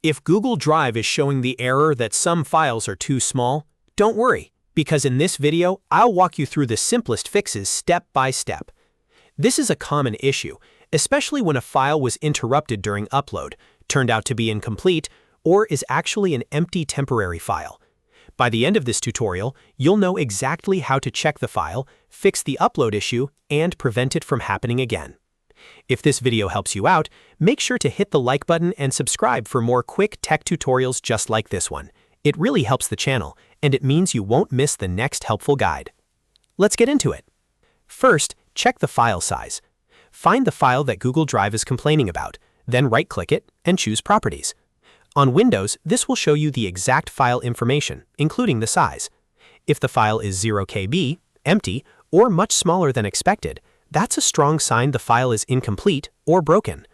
If Google Drive is showing the error that some files are too small, don't worry, because in this video, I'll walk you through the simplest fixes step by step. This is a common issue, especially when a file was interrupted during upload, turned out to be incomplete, or is actually an empty temporary file. By the end of this tutorial, you'll know exactly how to check the file, fix the upload issue, and prevent it from happening again. If this video helps you out, make sure to hit the like button and subscribe for more quick tech tutorials just like this one. It really helps the channel, and it means you won't miss the next helpful guide. Let's get into it. First, check the file size. Find the file that Google Drive is complaining about, then right-click it and choose Properties. On Windows, this will show you the exact file information, including the size. If the file is 0 KB, empty, or much smaller than expected, that's a strong sign the file is incomplete or broken.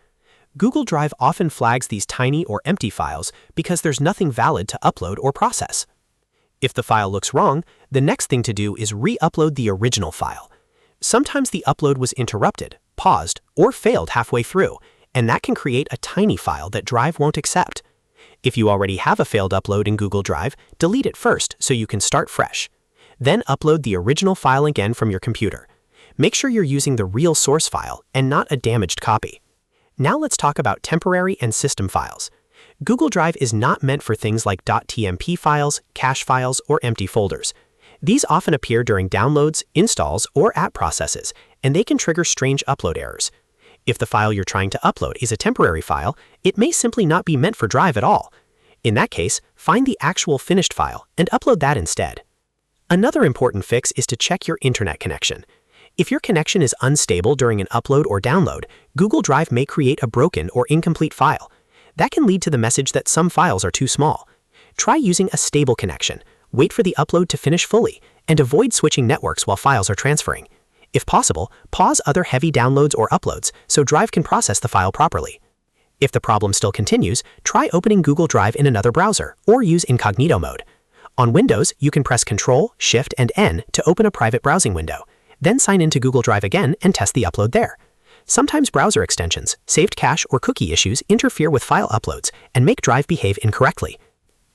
Google Drive often flags these tiny or empty files because there's nothing valid to upload or process. If the file looks wrong, the next thing to do is re-upload the original file. Sometimes the upload was interrupted, paused, or failed halfway through, and that can create a tiny file that Drive won't accept. If you already have a failed upload in Google Drive, delete it first so you can start fresh. Then upload the original file again from your computer. Make sure you're using the real source file and not a damaged copy. Now let's talk about temporary and system files. Google Drive is not meant for things like .tmp files, cache files, or empty folders. These often appear during downloads, installs, or app processes, and they can trigger strange upload errors. If the file you're trying to upload is a temporary file, it may simply not be meant for Drive at all. In that case, find the actual finished file and upload that instead. Another important fix is to check your internet connection. If your connection is unstable during an upload or download, Google Drive may create a broken or incomplete file. That can lead to the message that some files are too small. Try using a stable connection, wait for the upload to finish fully, and avoid switching networks while files are transferring. If possible, pause other heavy downloads or uploads so Drive can process the file properly. If the problem still continues, try opening Google Drive in another browser or use Incognito mode. On Windows, you can press Ctrl, Shift, and N to open a private browsing window. Then sign into Google Drive again and test the upload there. Sometimes browser extensions, saved cache, or cookie issues interfere with file uploads and make Drive behave incorrectly.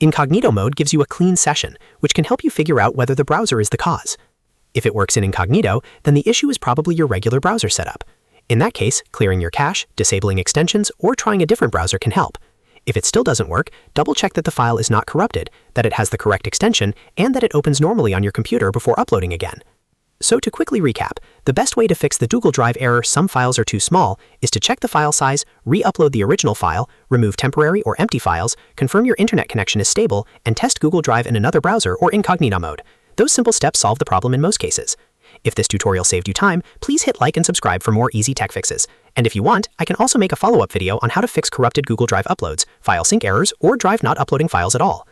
Incognito mode gives you a clean session, which can help you figure out whether the browser is the cause. If it works in Incognito, then the issue is probably your regular browser setup. In that case, clearing your cache, disabling extensions, or trying a different browser can help. If it still doesn't work, double-check that the file is not corrupted, that it has the correct extension, and that it opens normally on your computer before uploading again. So to quickly recap, the best way to fix the Google Drive error "some files are too small" is to check the file size, re-upload the original file, remove temporary or empty files, confirm your internet connection is stable, and test Google Drive in another browser or Incognito mode. Those simple steps solve the problem in most cases. If this tutorial saved you time, please hit like and subscribe for more easy tech fixes. And if you want, I can also make a follow-up video on how to fix corrupted Google Drive uploads, file sync errors, or Drive not uploading files at all.